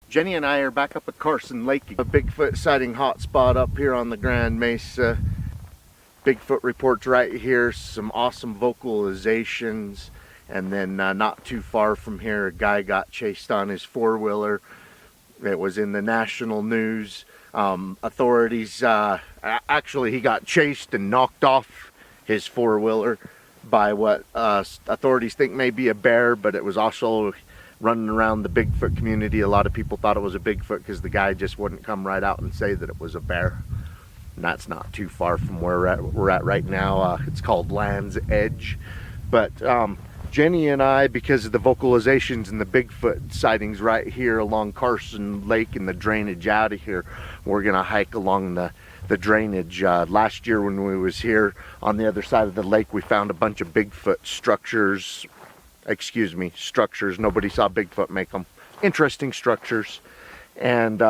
Jenny and I are back up at Carson Lake, a Bigfoot sighting hotspot up here on the Grand Mesa. Bigfoot reports right here, some awesome vocalizations, and then not too far from here, a guy got chased on his four-wheeler. It was in the national news. Authorities, actually he got chased and knocked off his four-wheeler by what authorities think may be a bear, but it was also running around the Bigfoot community. A lot of people thought it was a Bigfoot because the guy just wouldn't come right out and say that it was a bear. And that's not too far from where we're at right now. It's called Land's Edge. But Jenny and I, because of the vocalizations and the Bigfoot sightings right here along Carson Lake and the drainage out of here, we're gonna hike along the drainage. Last year when we was here on the other side of the lake, we found a bunch of Bigfoot structures. Excuse me, structures. Nobody saw Bigfoot make them. Interesting structures. And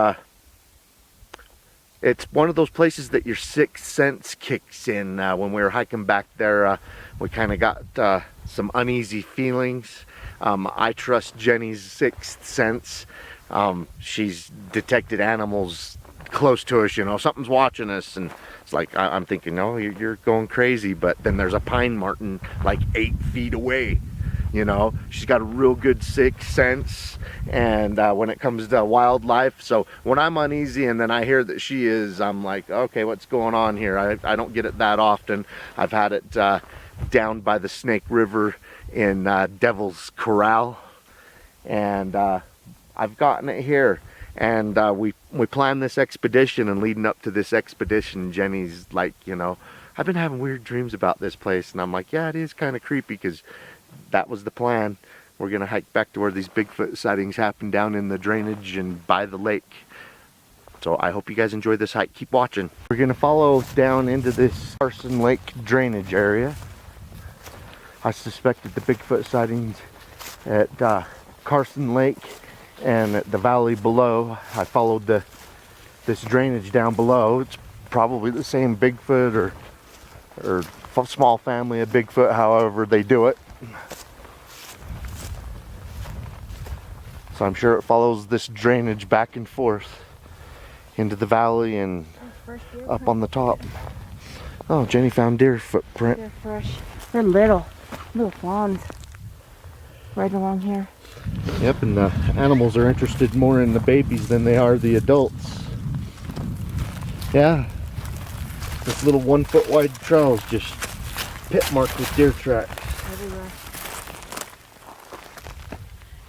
it's one of those places that your sixth sense kicks in. When we were hiking back there, we kind of got some uneasy feelings. I trust Jenny's sixth sense. She's detected animals close to us, you know, something's watching us, and it's like I'm thinking, no, you're going crazy. But then there's a pine marten like 8 feet away. You know, she's got a real good sixth sense, and when it comes to wildlife. So when I'm uneasy and then I hear that she is, I'm like, okay, what's going on here? I don't get it that often. I've had it down by the Snake River in Devil's Corral, and I've gotten it here. And we planned this expedition, and leading up to this expedition, Jenny's like, you know, I've been having weird dreams about this place. And I'm like, yeah, it is kind of creepy, because that was the plan. We're gonna hike back to where these Bigfoot sightings happen, down in the drainage and by the lake. So I hope you guys enjoy this hike. Keep watching. We're gonna follow down into this Carson Lake drainage area. I suspected the Bigfoot sightings at Carson Lake and at the valley below. I followed this drainage down below. It's probably the same Bigfoot or small family of Bigfoot, however they do it. So I'm sure it follows this drainage back and forth into the valley and up on the top. Oh, Jenny found deer footprint. They're fresh. They're little fawns right along here. Yep, and the animals are interested more in the babies than they are the adults. Yeah, this little 1 foot wide trail is just pit marked with deer tracks. Everywhere.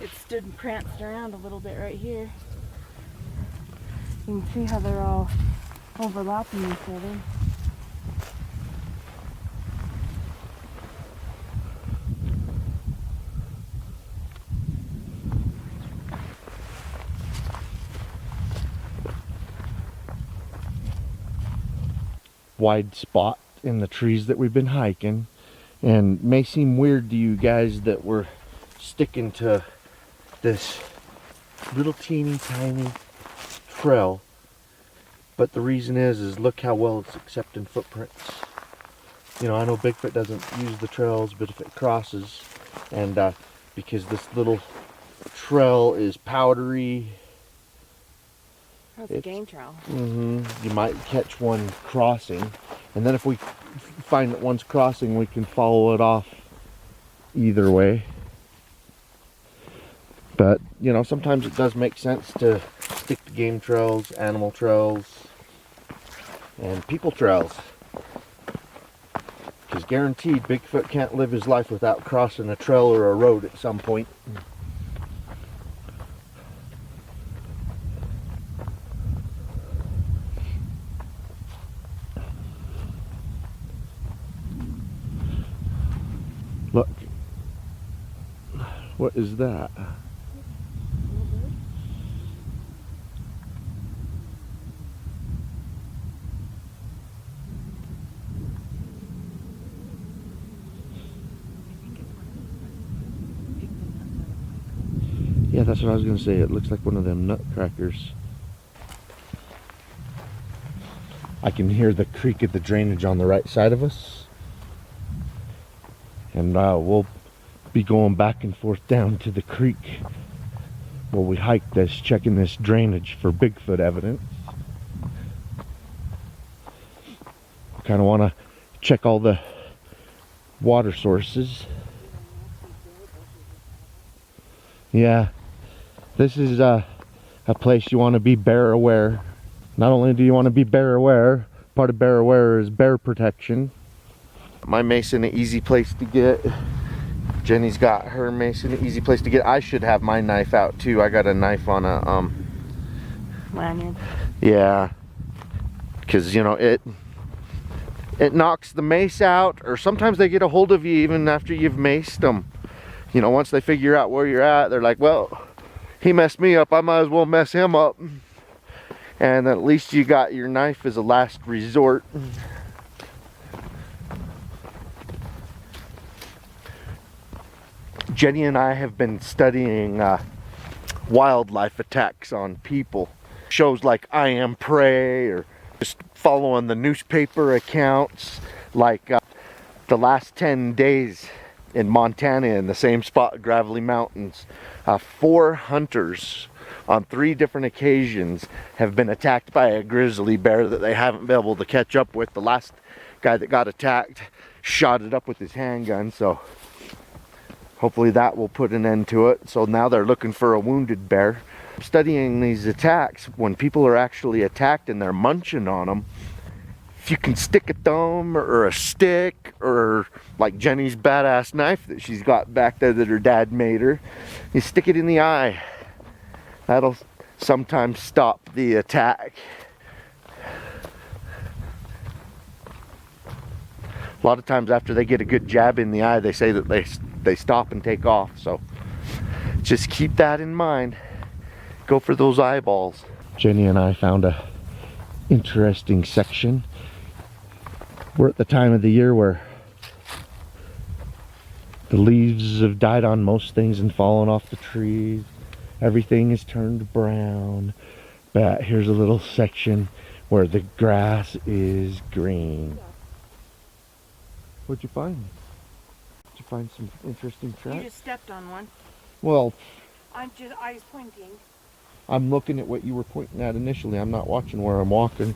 It stood and pranced around a little bit right here. You can see how they're all overlapping each other. Wide spot in the trees that we've been hiking, and may seem weird to you guys that we're sticking to this little teeny tiny trail, but the reason is look how well it's accepting footprints. You know, I know Bigfoot doesn't use the trails, but if it crosses, and because this little trail is powdery, That's a game trail. you might catch one crossing, and then if we find that one's crossing, we can follow it off either way. But you know, sometimes it does make sense to stick to game trails, animal trails, and people trails, because guaranteed Bigfoot can't live his life without crossing a trail or a road at some point. Look, what is that? Yeah, that's what I was going to say. It looks like one of them nutcrackers. I can hear the creak of the drainage on the right side of us. And we'll be going back and forth down to the creek Well, we hiked this, checking this drainage for Bigfoot evidence. Kind of want to check all the water sources. Yeah, this is a place you want to be bear aware. Not only do you want to be bear aware, part of bear aware is bear protection. My mason, an easy place to get. Jenny's got her mason, an easy place to get. I should have my knife out too. I got a knife on a Lanyard. yeah, because you know it knocks the mace out, or sometimes they get a hold of you even after you've maced them. You know, once they figure out where you're at, they're like, well, he messed me up, I might as well mess him up. And at least you got your knife as a last resort. Jenny and I have been studying wildlife attacks on people. Shows like I Am Prey, or just following the newspaper accounts. Like the last 10 days in Montana, in the same spot, Gravelly Mountains, 4 hunters on 3 different occasions have been attacked by a grizzly bear that they haven't been able to catch up with. The last guy that got attacked shot it up with his handgun, so hopefully that will put an end to it. So now they're looking for a wounded bear. Studying these attacks, when people are actually attacked and they're munching on them, if you can stick a thumb or a stick, or like Jenny's badass knife that she's got back there that her dad made her, you stick it in the eye. That'll sometimes stop the attack. A lot of times after they get a good jab in the eye, they say that they stop and take off. So just keep that in mind. Go for those eyeballs. Jenny and I found a interesting section. We're at the time of the year where the leaves have died on most things and fallen off the trees. Everything is turned brown. But here's a little section where the grass is green. What'd you find? Did you find some interesting tracks? You just stepped on one. Well, I was pointing. I'm looking at what you were pointing at initially. I'm not watching where I'm walking.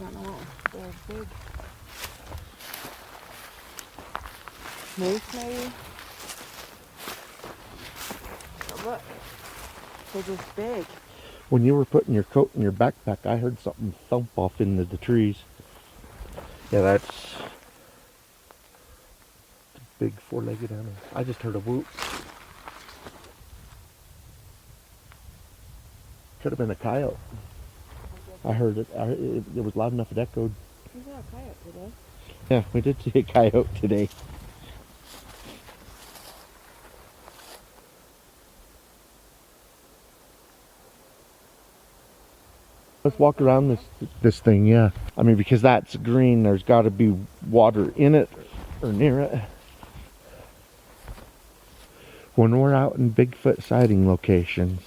I don't know. They're big. Moose, maybe? Oh, look. They're just big. When you were putting your coat in your backpack, I heard something thump off into the trees. Yeah, that's a big 4-legged animal. I just heard a whoop. Could have been a coyote. I heard it. It was loud enough it echoed. We saw a coyote today. Yeah, we did see a coyote today. Let's walk around this thing, yeah. I mean, because that's green, there's got to be water in it or near it. When we're out in Bigfoot sighting locations,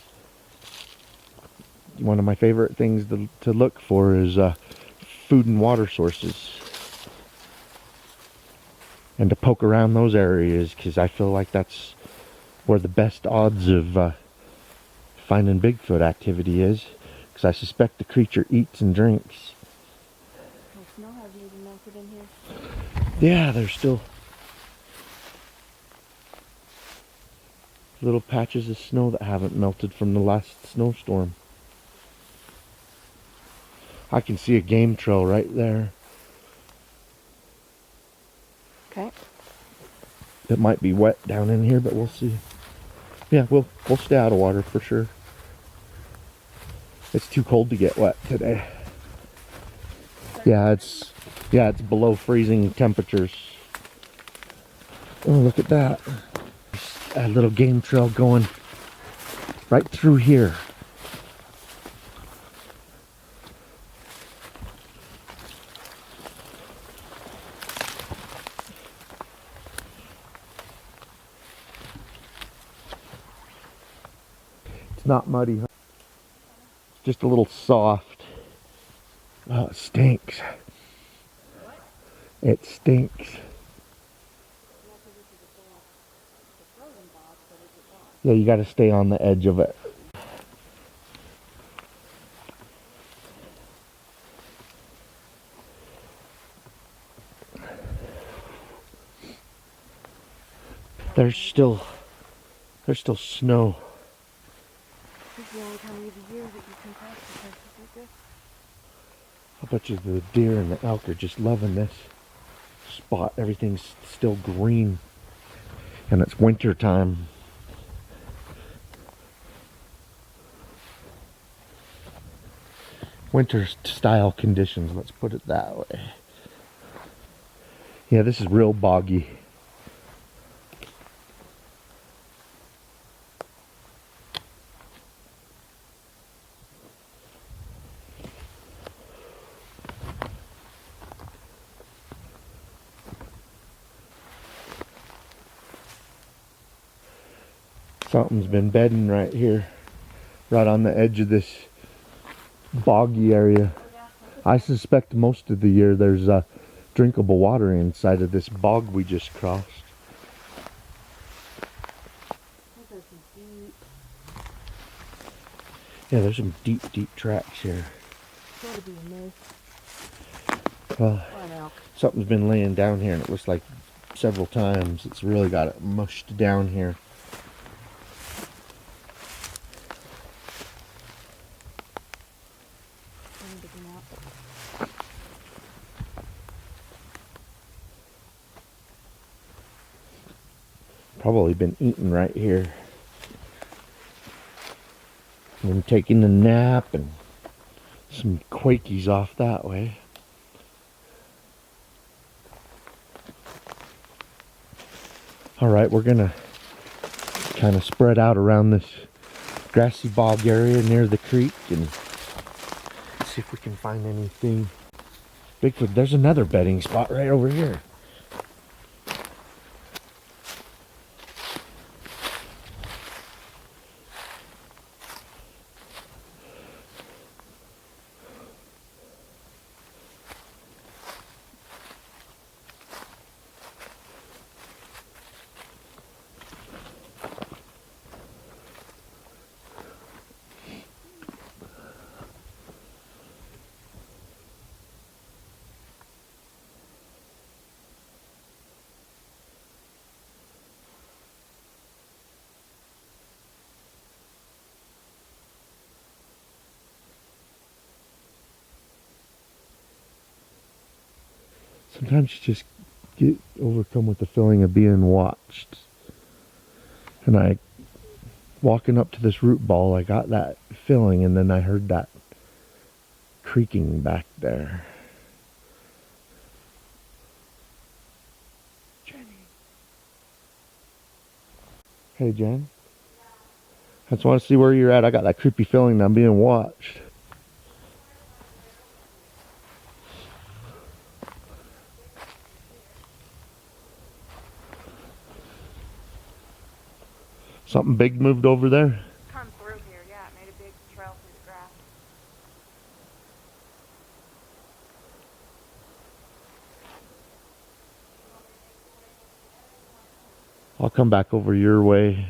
one of my favorite things to look for is food and water sources. And to poke around those areas, because I feel like that's where the best odds of finding Bigfoot activity is. Because I suspect the creature eats and drinks. The snow hasn't even melted in here. Yeah, there's still little patches of snow that haven't melted from the last snowstorm. I can see a game trail right there. Okay. It might be wet down in here, but we'll see. Yeah, we'll stay out of water for sure. It's too cold to get wet today. Yeah, it's below freezing temperatures. Oh, look at that. A little game trail going right through here. It's not muddy, huh? It's just a little soft. Oh, it stinks. It stinks. Yeah, you got to stay on the edge of it. There's still snow. This is the only time of the year that you can pass the places like this. I bet you the deer and the elk are just loving this spot. Everything's still green. And it's winter time. Winter style conditions, let's put it that way. Yeah, this is real boggy. Something's been bedding right here, right on the edge of this boggy area. I suspect most of the year there's drinkable water inside of this bog we just crossed. Yeah, there's some deep, deep tracks here. Gotta be a moose. Well, Or an elk. something's been laying down here, and it looks like several times. It's really got it mushed down here. Probably been eating right here. And taking a nap and some quakies off that way. Alright, we're gonna kind of spread out around this grassy bog area near the creek and see if we can find anything. Bigfoot, there's another bedding spot right over here. Sometimes you just get overcome with the feeling of being watched. And walking up to this root ball, I got that feeling, and then I heard that creaking back there. Jenny. Hey, Jen. I just want to see where you're at. I got that creepy feeling that I'm being watched. Something big moved over there? Come through here, yeah. It made a big trail through the grass. I'll come back over your way.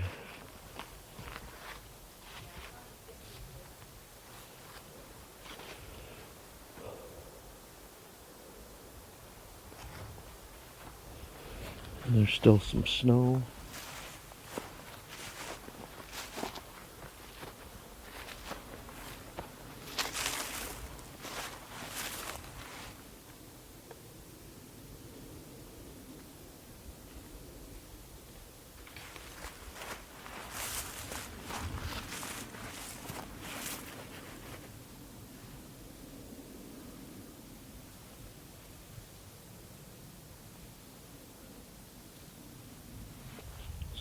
And there's still some snow.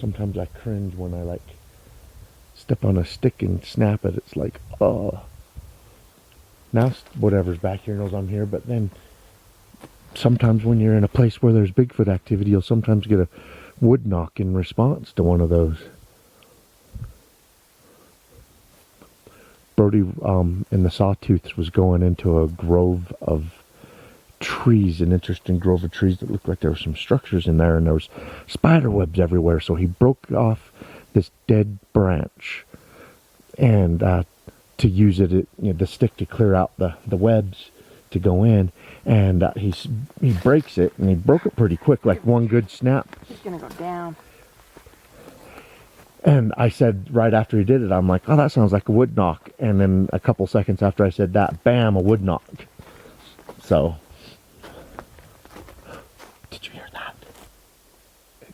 Sometimes I cringe when I step on a stick and snap it. It's like, oh. Now whatever's back here knows I'm here, but then sometimes when you're in a place where there's Bigfoot activity, you'll sometimes get a wood knock in response to one of those. Brody in the Sawtooth was going into a grove of trees, an interesting grove of trees that looked like there were some structures in there, and there was spider webs everywhere. So he broke off this dead branch, and to use it, the stick to clear out the webs to go in, and he breaks it, and he broke it pretty quick, like one good snap. It's gonna go down. And I said right after he did it, I'm like, oh, that sounds like a wood knock. And then a couple seconds after I said that, bam, a wood knock. So, did you hear that? It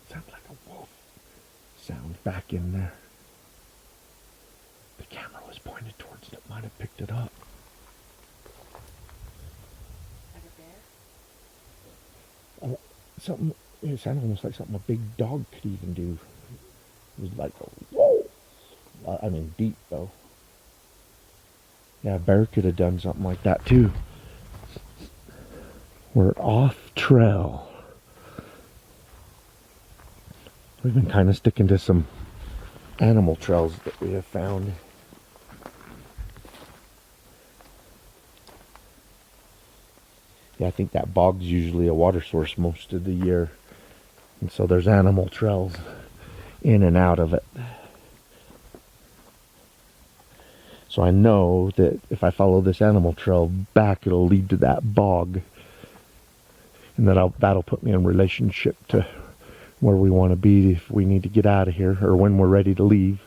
sounds like a wolf sound back in there. The camera was pointed towards it. It might have picked it up. Like a bear? Oh, something. It sounded almost like something a big dog could even do. It was like a whoa. I mean, deep though. Yeah, a bear could have done something like that too. We're off trail. We've been kind of sticking to some animal trails that we have found. Yeah, I think that bog's usually a water source most of the year. And so there's animal trails in and out of it. So I know that if I follow this animal trail back, it'll lead to that bog. And that'll put me in relationship to where we want to be if we need to get out of here, or when we're ready to leave.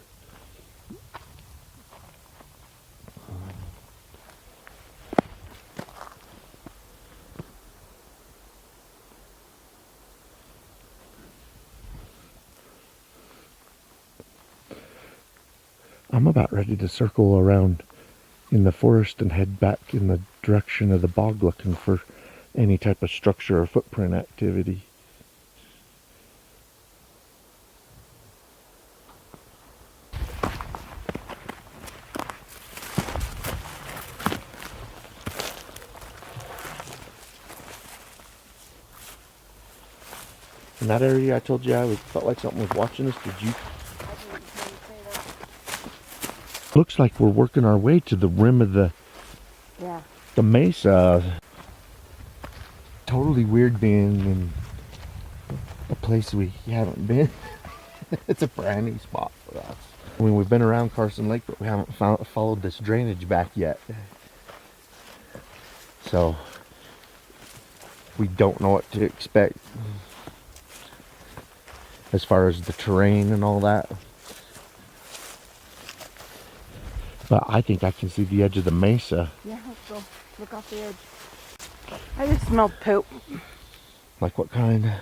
I'm about ready to circle around in the forest and head back in the direction of the bog, looking for any type of structure or footprint activity. In that area I told you felt like something was watching us, did you? Looks like we're working our way to the rim of the mesa. Totally weird being in a place we haven't been. It's a brand new spot for us. I mean, we've been around Carson Lake, but we haven't followed this drainage back yet. So we don't know what to expect as far as the terrain and all that. But I think I can see the edge of the mesa. Yeah, let's go. Look off the edge. I just smelled poop. Like what kind?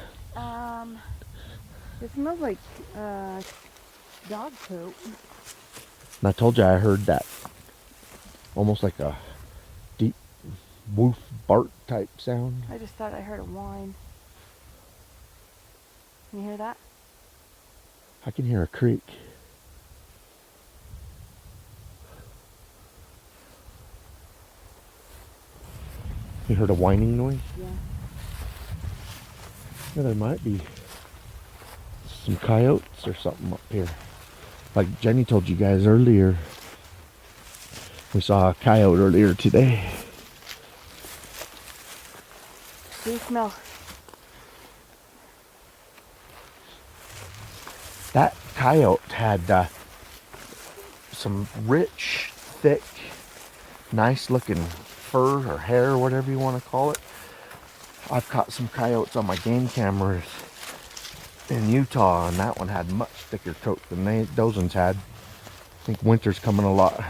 It smells like dog poop. And I told you I heard that. Almost like a deep woof bark type sound. I just thought I heard a whine. Can you hear that? I can hear a creak. You heard a whining noise? Yeah. Yeah, there might be some coyotes or something up here. Like Jenny told you guys earlier, we saw a coyote earlier today. Do you smell? That coyote had some rich, thick, nice looking fur or hair, whatever you want to call it. I've caught some coyotes on my game cameras in Utah, and that one had much thicker coat than those ones had. I think winter's coming a lot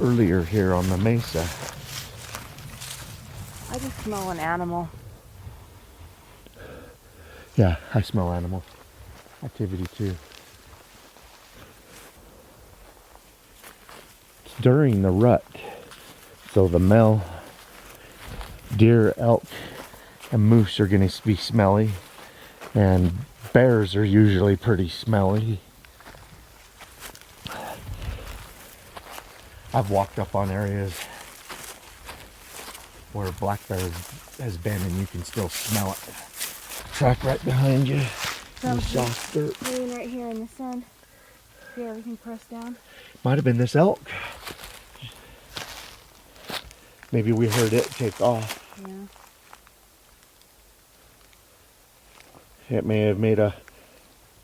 earlier here on the mesa. I just smell an animal. Yeah, I smell animal activity too. It's during the rut, so the male deer, elk, and moose are going to be smelly, and bears are usually pretty smelly. I've walked up on areas where black bear has been, and you can still smell it. Track right behind you. In the soft dirt. Laying right here in the sun. See everything pressed down? Might have been this elk. Maybe we heard it take off. Yeah. It may have made a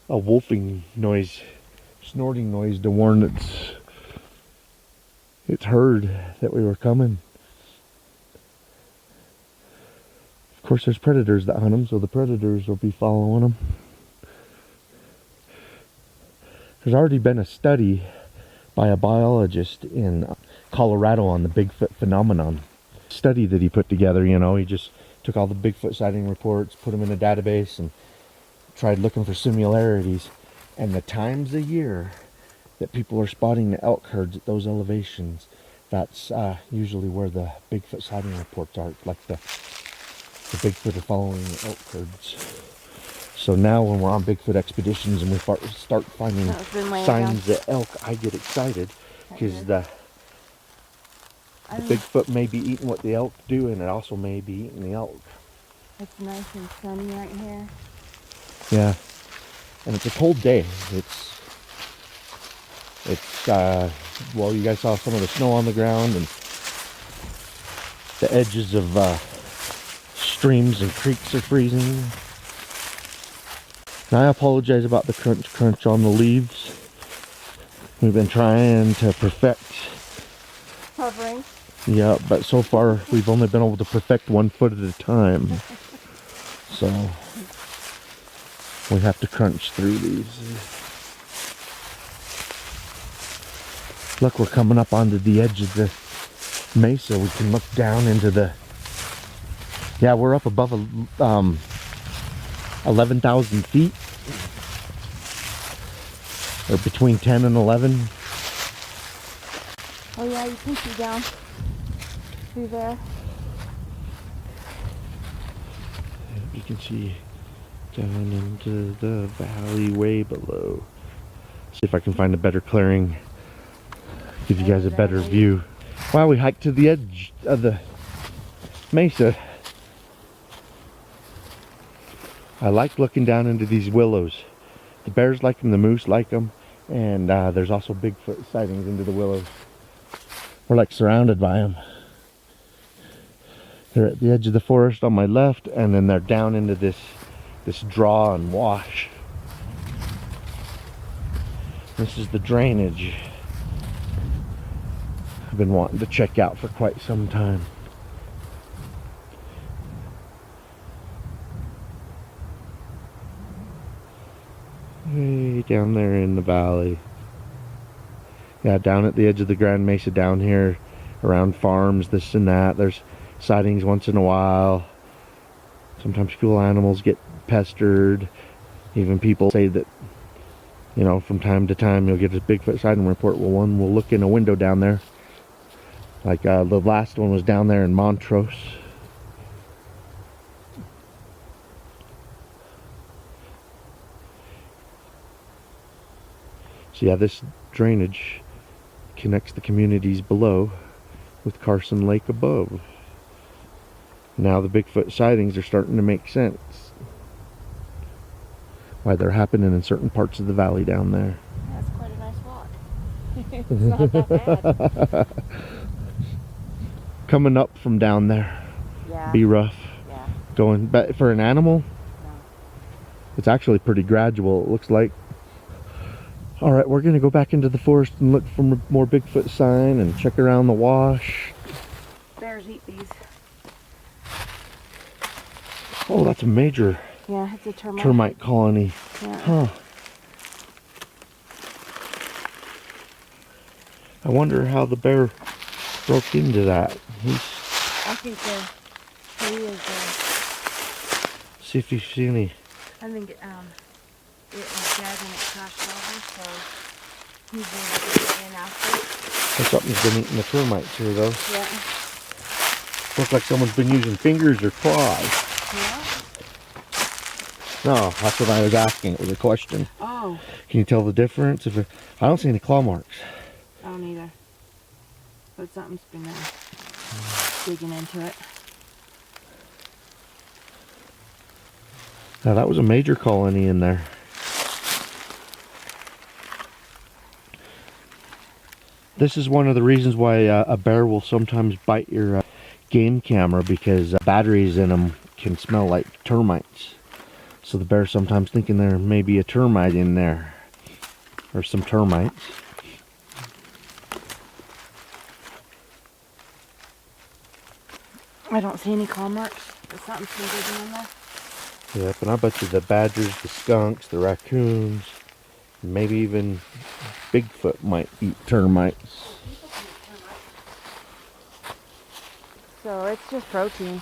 a wolfing noise, snorting noise to warn its herd that we were coming. Of course, there's predators that hunt them, so the predators will be following them. There's already been a study by a biologist in Colorado on the Bigfoot phenomenon. Study that he put together, you know, he just took all the Bigfoot sighting reports, put them in a database, and tried looking for similarities. And the times a year that people are spotting the elk herds at those elevations, that's usually where the Bigfoot sighting reports are. Like the Bigfoot are following the elk herds. So now when we're on Bigfoot expeditions and we start finding signs that elk, I get excited because the Bigfoot may be eating what the elk do, and it also may be eating the elk. It's nice and sunny right here. Yeah, and it's a cold day. Well, you guys saw some of the snow on the ground, and the edges of streams and creeks are freezing. And I apologize about the crunch on the leaves. We've been trying to perfect Covering. Yeah, but so far we've only been able to perfect 1 foot at a time. So we have to crunch through these. Look, we're coming up onto the edge of the mesa. We can look down into the... Yeah, we're up above 11,000 feet. Or between 10 and 11. Oh yeah, you can see down through there. You can see down into the valley way below. See if I can find a better clearing. Give you guys a better view. Wow, we hiked to the edge of the mesa. I like looking down into these willows. The bears like them, the moose like them, and there's also Bigfoot sightings into the willows. We're like surrounded by them. They're at the edge of the forest on my left, and then they're down into this draw and wash. This is the drainage I've been wanting to check out for quite some time. Way down there in the valley. Yeah, down at the edge of the Grand Mesa down here, around farms, this and that. There's sightings once in a while. Sometimes cool animals get pestered. Even people say that, you know, from time to time you'll get a Bigfoot sighting report. Well, one will look in a window down there. Like the last one was down there in Montrose. So yeah, this drainage connects the communities below with Carson Lake above. Now the Bigfoot sightings are starting to make sense. Why they're happening in certain parts of the valley down there. That's quite a nice walk. It's not that bad. Coming up from down there, Yeah. be rough. Yeah. Going, but for an animal, No. it's actually pretty gradual, it looks like. All right, we're gonna go back into the forest and look for more Bigfoot sign and check around the wash. Bears eat these. Oh, that's a major Yeah, it's a termite colony. Yeah. Huh. I wonder how the bear broke into that. I think he is. See if you see any. I think it was dead and it crashed over, so he's able to get in after. Something's been eating the termites here, though. Yeah. Looks like someone's been using fingers or claws. Yeah. No, that's what I was asking. It was a question. Oh. Can you tell the difference? I don't see any claw marks. I don't either. But something's been digging into it. Now that was a major colony in there. This is one of the reasons why a bear will sometimes bite your game camera, because batteries in them can smell like termites. So the bear's sometimes thinking there may be a termite in there. Or some termites. I don't see any claw marks. There's something digging in there. Yep, and I bet you the badgers, the skunks, the raccoons, maybe even Bigfoot might eat termites. So it's just protein.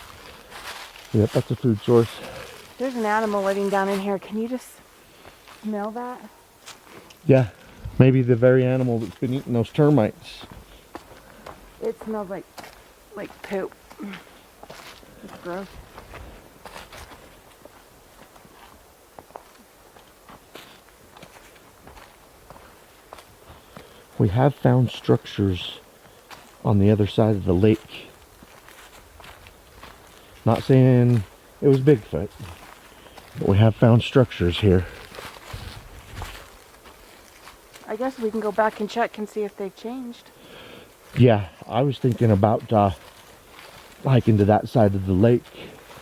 Yep, that's a food source. There's an animal living down in here. Can you just smell that? Yeah, maybe the very animal that's been eating those termites. It smells like poop. It's gross. We have found structures on the other side of the lake. Not saying it was Bigfoot, but we have found structures here. I guess we can go back and check and see if they've changed. Yeah, I was thinking about hiking to that side of the lake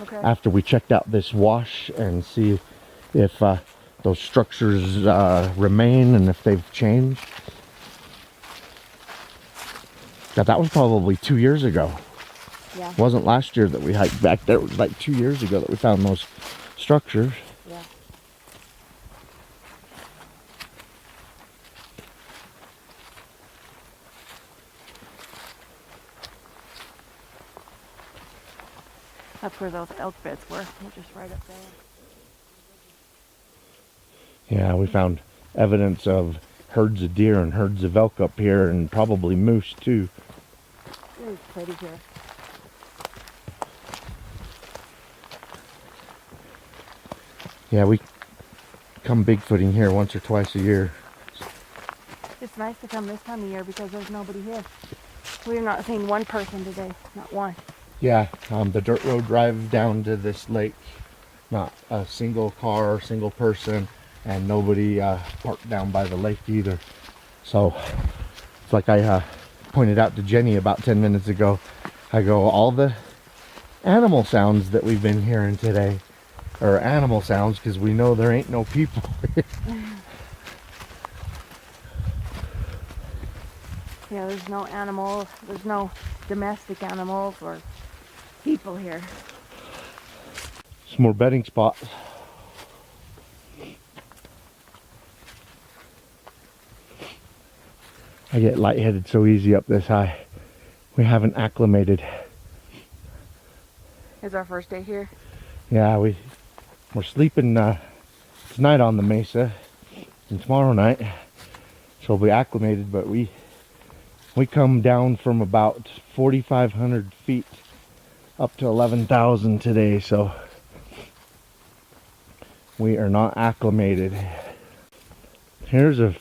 Okay. after we checked out this wash and see if those structures remain and if they've changed. Yeah, that was probably 2 years ago. Yeah. It wasn't last year that we hiked back there. It was like 2 years ago that we found those structures. Yeah. That's where those elk beds were. They're just right up there. Yeah, we found evidence of herds of deer and herds of elk up here, and probably moose too. It's pretty here. Yeah, we come Bigfooting here once or twice a year. It's nice to come this time of year because there's nobody here. We're not seeing one person today. Not one. Yeah, the dirt road drive down to this lake, not a single car, single person, and nobody parked down by the lake either. So it's like I pointed out to Jenny about 10 minutes ago. I go, all the animal sounds that we've been hearing today are animal sounds because we know there ain't no people. Yeah, there's no animals. There's no domestic animals or people here. Some more bedding spots. I get lightheaded so easy up this high. We haven't acclimated. It's our first day here. Yeah, we're sleeping tonight on the mesa and tomorrow night, so we'll be acclimated. But we come down from about 4,500 feet up to 11,000 today, so we are not acclimated. Here's a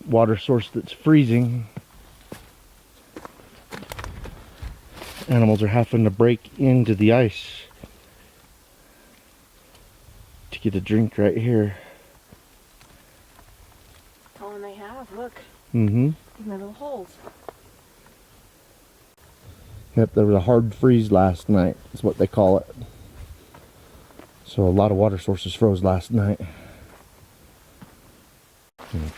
water source that's freezing. Animals are having to break into the ice to get a drink right here. Oh, and they have. Look. Mm-hmm. Little holes. Yep, there was a hard freeze last night. That's what they call it. So a lot of water sources froze last night.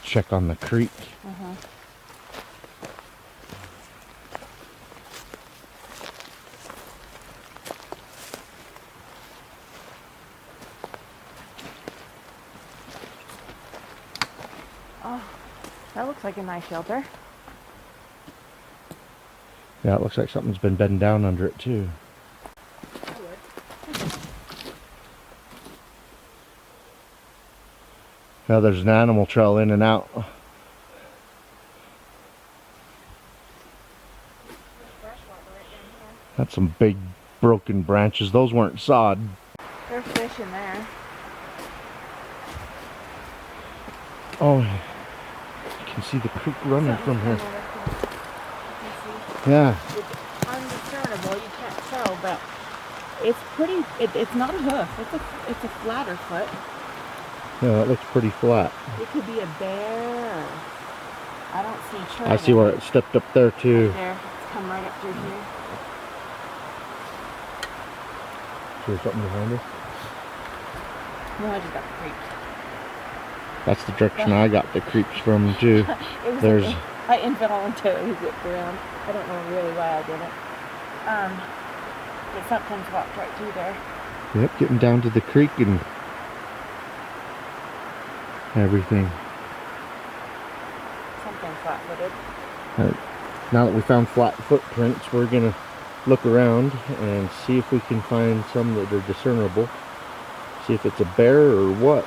Check on the creek. Uh-huh. Oh, that looks like a nice shelter. Yeah, it looks like something's been bedding down under it too. Yeah, there's an animal trail in and out. That's some big broken branches. Those weren't sawed. There's fish in there. Oh, you can see the creek running from here. Yeah. It's undiscernible, you can't tell, but it's pretty, it's not a hoof, it's a flatter foot. Yeah, that looks pretty flat. It could be a bear. I don't see tree. I see where it stepped up there too. Right there, it's come right up through here. Is there something behind us? No, I just got the creeps. That's the direction I got the creeps from too. It was There's... I involuntarily zipped around. I don't know really why I did it. But something's walked right through there. Yep, getting down to the creek and everything. Something flat-footed. Now that we found flat footprints, we're gonna look around and see if we can find some that are discernible. See if it's a bear or what.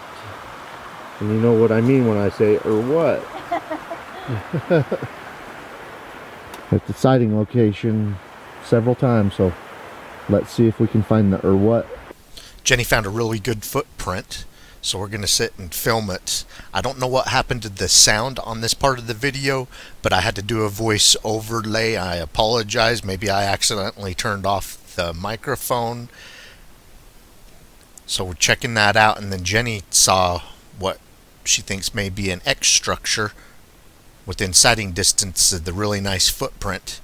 And you know what I mean when I say or what. At the sighting location several times, so let's see if we can find the or what. Jenny found a really good footprint, so we're gonna sit and film it. I don't know what happened to the sound on this part of the video, but I had to do a voice overlay. I apologize. Maybe I accidentally turned off the microphone. So we're checking that out, and then Jenny saw what she thinks may be an X structure within sighting distance of the really nice footprint.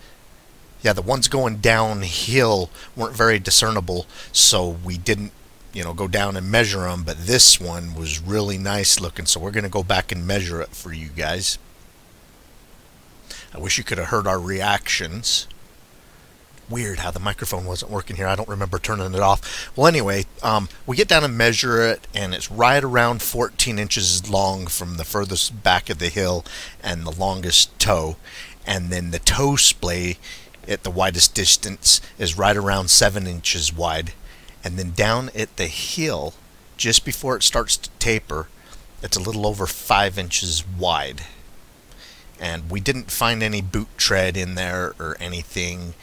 Yeah, the ones going downhill weren't very discernible, so we didn't, go down and measure them, but this one was really nice looking, so we're going to go back and measure it for you guys. I wish you could have heard our reactions. Weird how the microphone wasn't working here. I don't remember turning it off. Well, anyway, we get down and measure it, and it's right around 14 inches long from the furthest back of the hill and the longest toe. And then the toe splay at the widest distance is right around 7 inches wide. And then down at the hill, just before it starts to taper, it's a little over 5 inches wide. And we didn't find any boot tread in there or anything.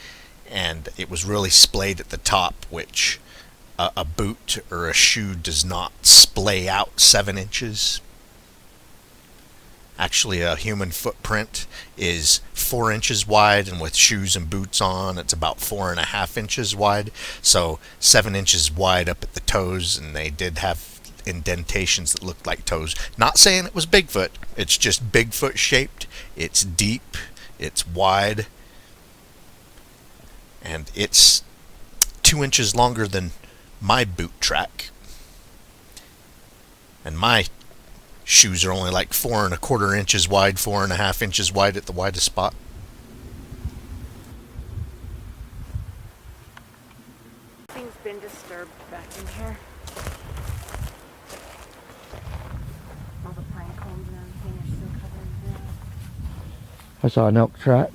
And it was really splayed at the top, which a boot or a shoe does not splay out 7 inches. Actually, a human footprint is 4 inches wide, and with shoes and boots on, it's about 4.5 inches wide. So 7 inches wide up at the toes, and they did have indentations that looked like toes. Not saying it was Bigfoot. It's just Bigfoot shaped. It's deep. It's wide. And it's 2 inches longer than my boot track. And my shoes are only like 4.25 inches wide, 4.5 inches wide at the widest spot. Things been disturbed back in here. All the pine cones and everything are still covered in dirt. I saw an elk track.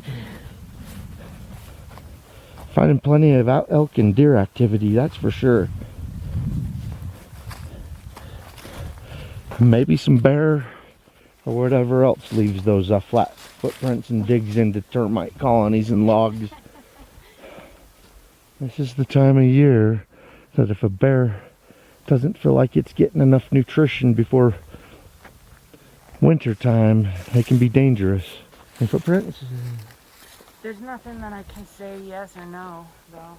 Finding plenty of elk and deer activity, that's for sure. Maybe some bear or whatever else leaves those flat footprints and digs into termite colonies and logs. This is the time of year that if a bear doesn't feel like it's getting enough nutrition before winter time, they can be dangerous. And footprints? There's nothing that I can say yes or no, though.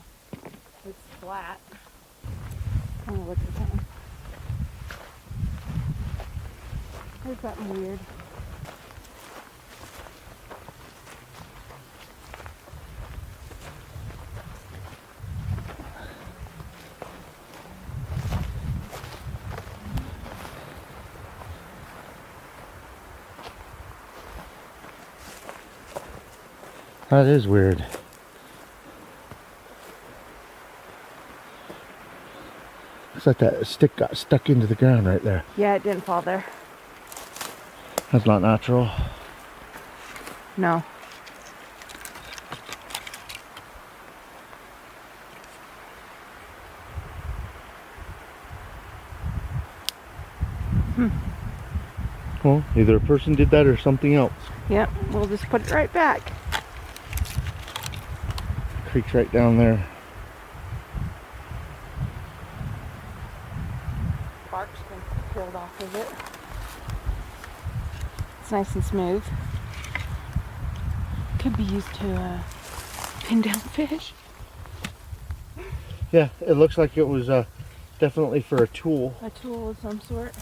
It's flat. Oh, look at that. There's something weird. That is weird. Looks like that stick got stuck into the ground right there. Yeah, it didn't fall there. That's not natural. No. Well, either a person did that or something else. Yep, we'll just put it right back. Creek's right down there. Bark's been peeled off of it. It's nice and smooth. Could be used to pin down fish. Yeah, it looks like it was definitely for a tool. A tool of some sort.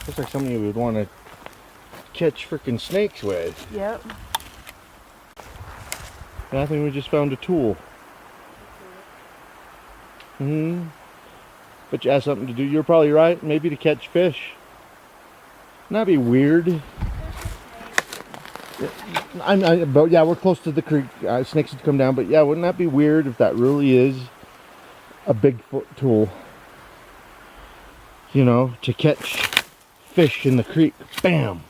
Looks like something you would want to catch freaking snakes with. Yep. And I think we just found a tool. but you have something to do. You're probably right. Maybe to catch fish. Wouldn't that be weird? But yeah, we're close to the creek. Snakes would come down, but yeah, wouldn't that be weird if that really is a Bigfoot tool? You know, to catch fish in the creek. Bam!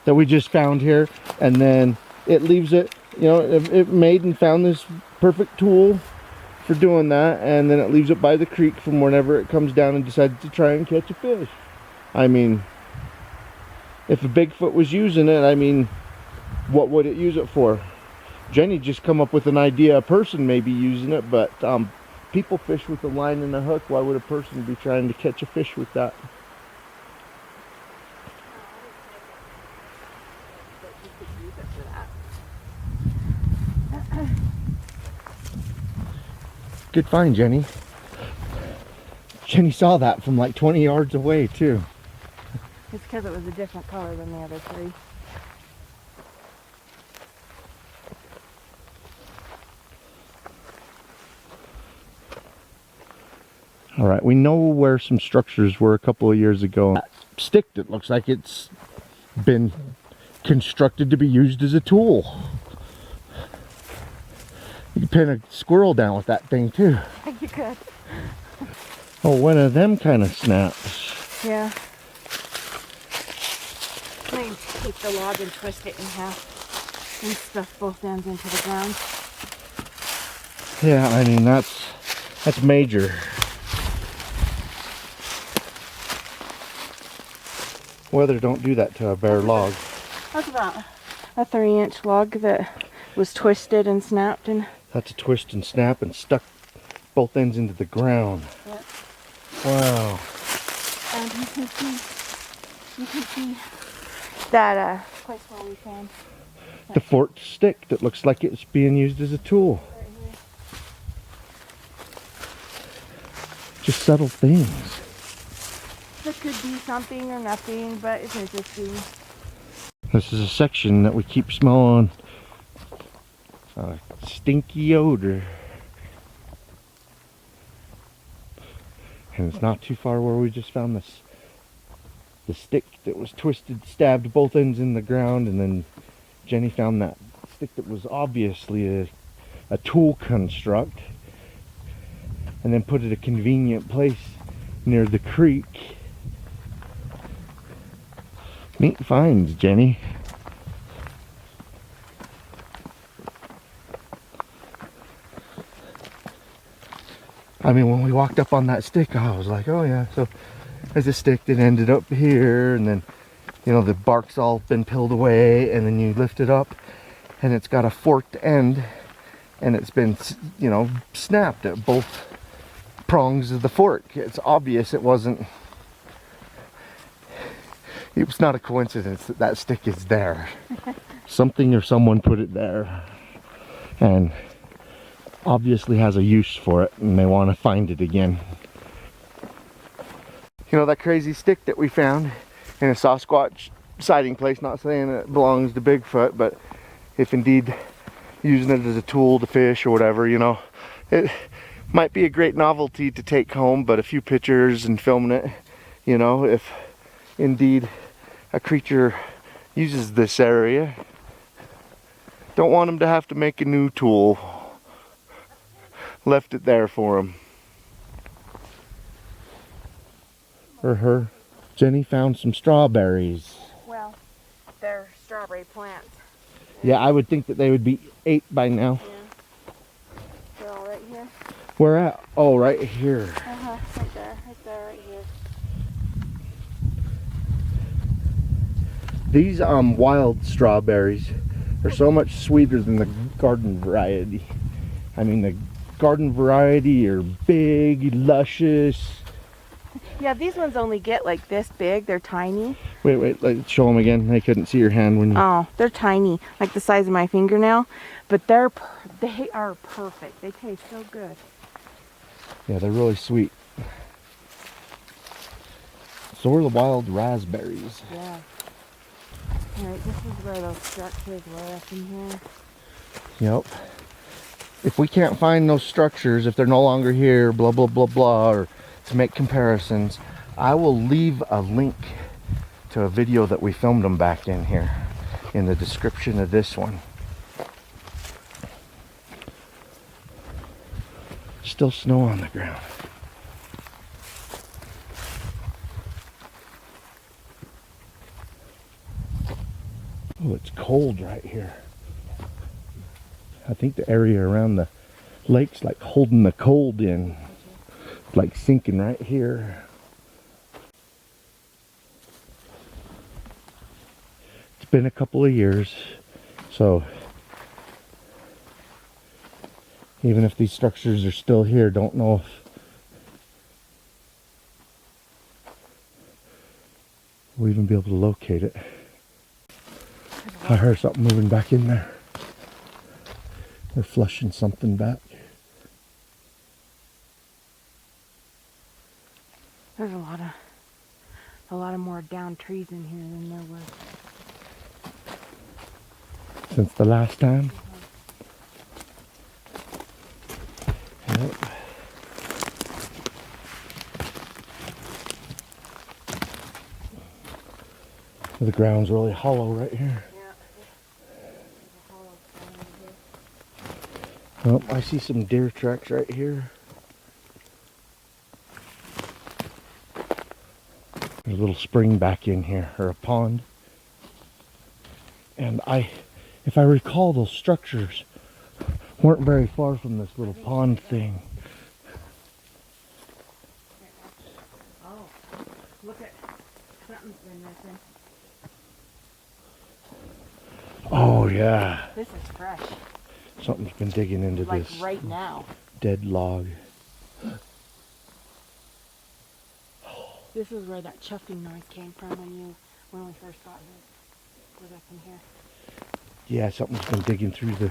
That we just found here, and then it leaves it, you know, it made and found this perfect tool for doing that, and then it leaves it by the creek from whenever it comes down and decides to try and catch a fish. I mean, if a Bigfoot was using it, I mean, what would it use it for? Jenny just come up with an idea, a person may be using it, but people fish with a line and a hook. Why would a person be trying to catch a fish with that? Good find, Jenny. Jenny saw that from like 20 yards away too. It's because it was a different color than the other three. All right, we know where some structures were a couple of years ago. That stick that looks like it's been constructed to be used as a tool. You can pin a squirrel down with that thing too. You could. Oh, one of them kind of snaps. Yeah. I can take the log and twist it in half and stuff both ends into the ground. Yeah, I mean that's major. Weather don't do that to a bare log. That's about a 3-inch log that was twisted and snapped and. That's a twist and snap and stuck both ends into the ground. Yep. Wow. And you can see that place where we found the forked stick that looks like it's being used as a tool. right here. Just subtle things. This could be something or nothing, but it's interesting. This is a section that we keep smelling a stinky odor. And it's not too far where we just found this. The stick that was twisted, stabbed both ends in the ground, and then Jenny found that stick that was obviously a tool construct, and then put it a convenient place near the creek. Neat finds, Jenny. I mean, when we walked up on that stick, I was like, oh yeah, so there's a stick that ended up here, and then, you know, the bark's all been peeled away, and then you lift it up, and it's got a forked end, and it's been, you know, snapped at both prongs of the fork. It's obvious it was not a coincidence that that stick is there. Something or someone put it there, and obviously has a use for it, and they want to find it again. You know, that crazy stick that we found in a Sasquatch sighting place, not saying it belongs to Bigfoot, but if indeed using it as a tool to fish or whatever, you know, it might be a great novelty to take home, but a few pictures and filming it, you know, if indeed a creature uses this area, don't want them to have to make a new tool. Left it there for him. Or her. Jenny found some strawberries. Well, they're strawberry plants. Yeah, I would think that they would be 8 by now. Yeah. They're all right here. Where at? Oh, right here. Uh-huh, right there, right here. These wild strawberries are so much sweeter than the garden variety. I mean, the garden variety are big, luscious. Yeah, these ones only get like this big. They're tiny. Wait, let's show them again. I couldn't see your hand when you... Oh, they're tiny, like the size of my fingernail. But they are perfect. They taste so good. Yeah, they're really sweet. So are the wild raspberries. Yeah. Alright, this is where those structures were up in here. Yep. if we can't find those structures, if they're no longer here, blah, blah, blah, blah, or to make comparisons, I will leave a link to a video that we filmed them back in here in the description of this one. Still snow on the ground. Oh, it's cold right here. I think the area around the lake's like holding the cold in. Like sinking right here. It's been a couple of years, so even if these structures are still here, don't know if we'll even be able to locate it. I heard something moving back in there. They're flushing something back. There's a lot of more down trees in here than there was. Since the last time? Yep. The ground's really hollow right here. Oh, I see some deer tracks right here. There's a little spring back in here, or a pond. And if I recall, those structures weren't very far from this little pond thing. Oh, look at something's been missing. Oh yeah. This is fresh. Something's been digging into Like this right now. dead log. This is where that chuffing noise came from when we first got here. Was up in here. Yeah, something's been digging through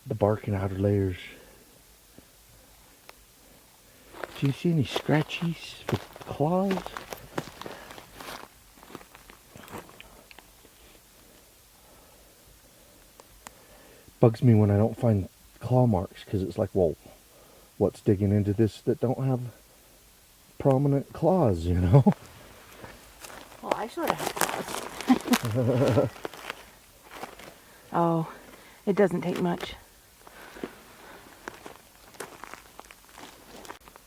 the bark and outer layers. Do you see any scratchies with claws? Bugs me when I don't find claw marks, because it's like, well, what's digging into this that don't have prominent claws, you know? Well, I sort of have claws. Oh, it doesn't take much.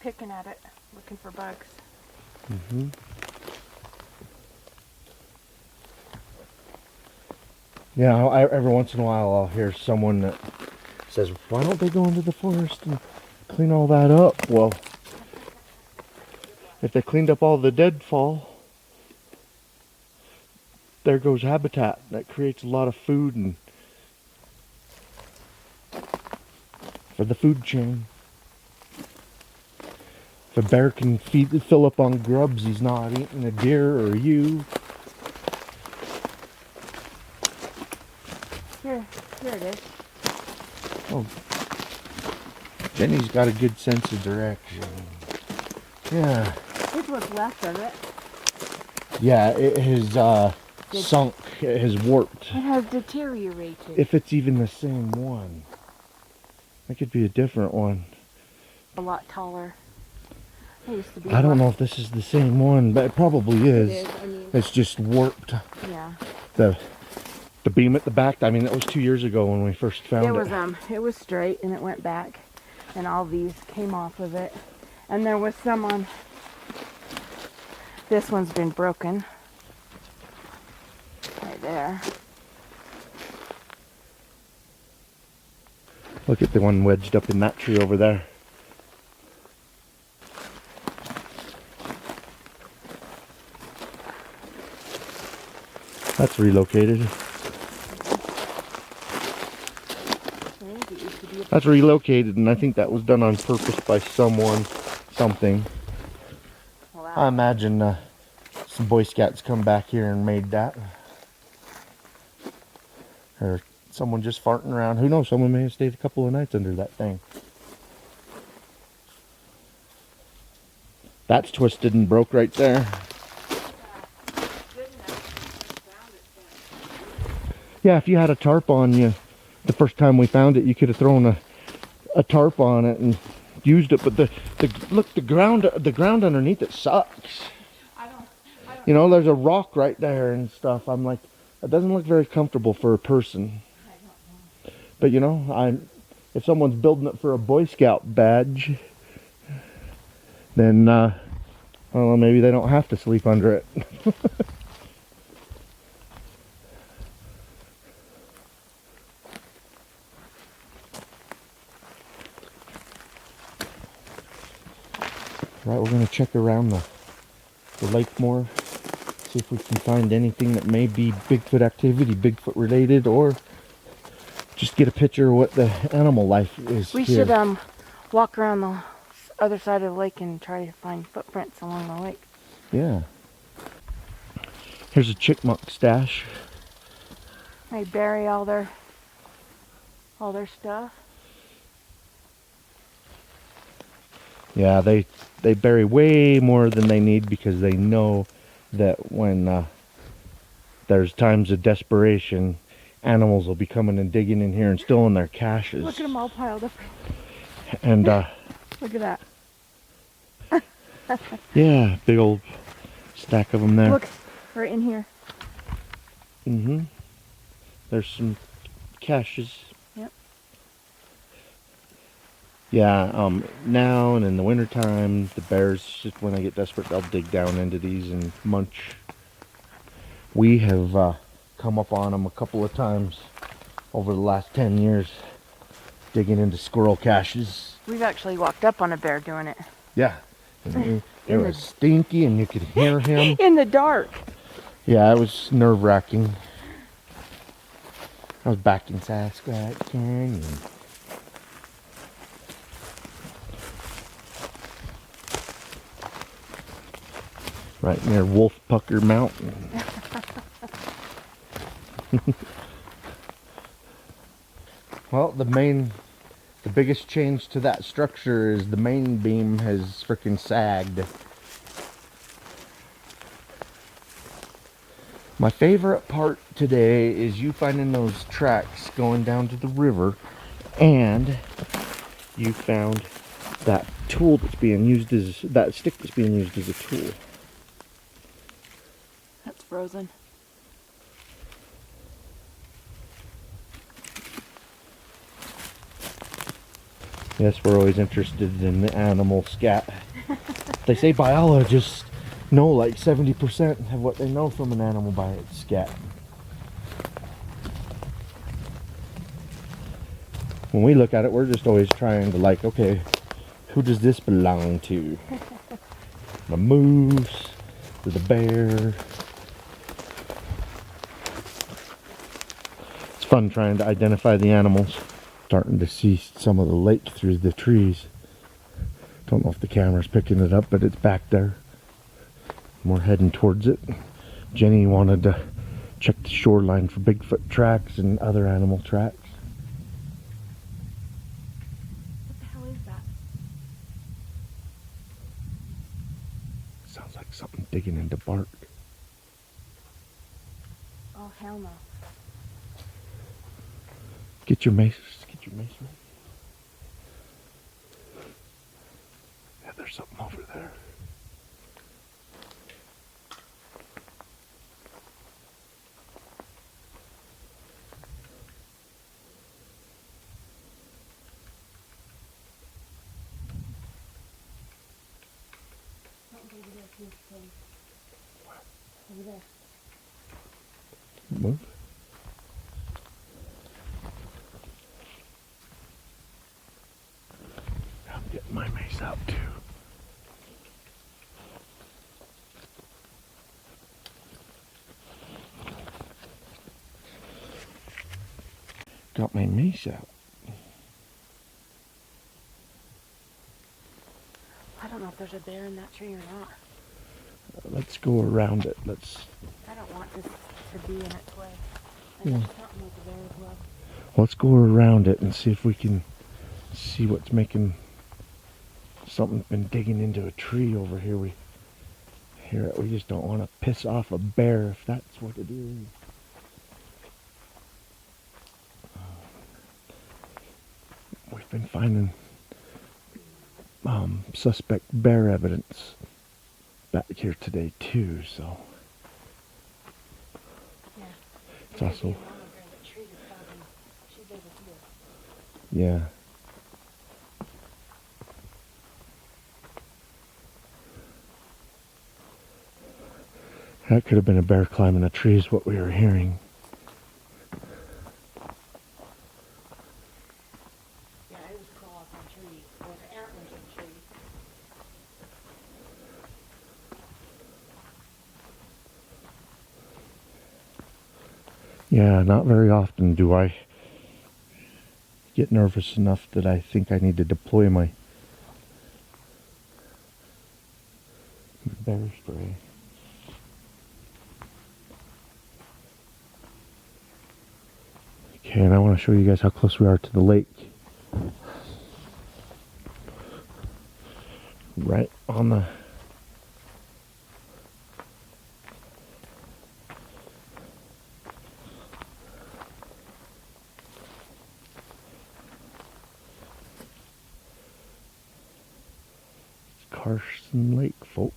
Picking at it, looking for bugs. Mm-hmm. Yeah, every once in a while I'll hear someone that says, why don't they go into the forest and clean all that up? Well, if they cleaned up all the deadfall, there goes habitat. That creates a lot of food and for the food chain. If a bear can fill up on grubs, he's not eating a deer or you. Here it is. Oh, Jenny's got a good sense of direction. Yeah. Here's what's left of it. Yeah, it has sunk. It has warped. It has deteriorated. If it's even the same one. It could be a different one. A lot taller. It used to be. I don't know if this is the same one, but it probably is. It is. I mean, It's just warped. yeah. The beam at the back, I mean, that was 2 years ago when we first found It was straight and it went back, and all these came off of it, and there was some on. This one's been broken. Right there. Look at the one wedged up in that tree over there. That's relocated. That's relocated, and I think that was done on purpose by someone, something. Wow. I imagine some Boy Scouts come back here and made that. Or someone just farting around. Who knows, someone may have stayed a couple of nights under that thing. That's twisted and broke right there. Yeah, if you had a tarp on you, the first time we found it, you could have thrown a tarp on it and used it, but the ground underneath it sucks. I don't You know, there's a rock right there and stuff. I'm like, it doesn't look very comfortable for a person. know. But you know, if someone's building it for a Boy Scout badge, then well, maybe they don't have to sleep under it. Right, we're gonna check around the lake more, see if we can find anything that may be Bigfoot activity, Bigfoot related, or just get a picture of what the animal life is We here. should walk around the other side of the lake and try to find footprints along the lake. Yeah. Here's a chickmuck stash. They bury all their stuff. Yeah, they bury way more than they need because they know that when there's times of desperation, animals will be coming and digging in here and stealing their caches. Look at them all piled up. And Look at that. yeah, big old stack of them there. Look, right in here. There's some caches. Yep. Yeah, now and in the wintertime, the bears, just when they get desperate, they'll dig down into these and munch. We have come up on them a couple of times over the last 10 years, digging into squirrel caches. We've actually walked up on a bear doing it. Yeah. It was stinky and you could hear him. In the dark. Yeah, it was nerve-wracking. I was back in Sasquatch Canyon. Right near Wolf Pucker Mountain. Well, the biggest change to that structure is the main beam has freaking sagged. My favorite part today is you finding those tracks going down to the river, and you found that tool that's being used as, that stick that's being used as a tool. That's frozen. Yes, we're always interested in the animal scat. They say biologists know like 70% of what they know from an animal by its scat. When we look at it, we're just always trying to like, okay, who does this belong to? The moose, to the bear. It's fun trying to identify the animals. Starting to see some of the lake through the trees. Don't know if the camera's picking it up, but it's back there. We're heading towards it. Jenny wanted to check the shoreline for Bigfoot tracks and other animal tracks. What the hell is that? Sounds like something digging into bark. Oh, hell no. Get your mace. Get your mace ready. Yeah, there's something over there. Over there. Move. I'm getting my mace out too. Got my mace out. I don't know if there's a bear in that tree or not. Let's go around it. I don't want this to be in its way. Yeah. There's something with the bear as well. Let's go around it and see if we can see what's making something's been digging into a tree over here. We hear it. We just don't want to piss off a bear if that's what it is. We been finding suspect bear evidence back here today too, so Yeah. it's also, yeah. That could have been a bear climbing a tree is what we were hearing. Yeah, it was crawl up on tree, with antlers on tree. Yeah, not very often do I get nervous enough that I think I need to deploy my bear spray. Okay, and I want to show you guys how close we are to the lake. Right on the Carson Lake, folks.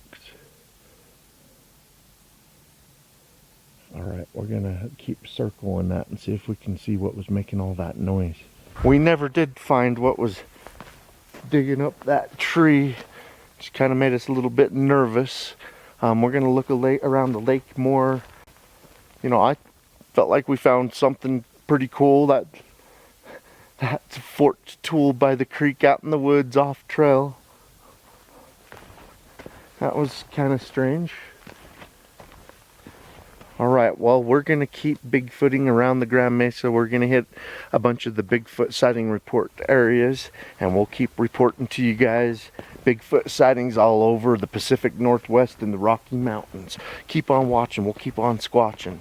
Alright, we're gonna keep circling that and see if we can see what was making all that noise. We never did find what was digging up that tree. Just kind of made us a little bit nervous. We're gonna look around the lake more. You know, I felt like we found something pretty cool. That's a forked tool by the creek out in the woods off trail. That was kind of strange. Alright, well, we're going to keep Bigfooting around the Grand Mesa. We're going to hit a bunch of the Bigfoot sighting report areas, and we'll keep reporting to you guys Bigfoot sightings all over the Pacific Northwest and the Rocky Mountains. Keep on watching. We'll keep on squatching.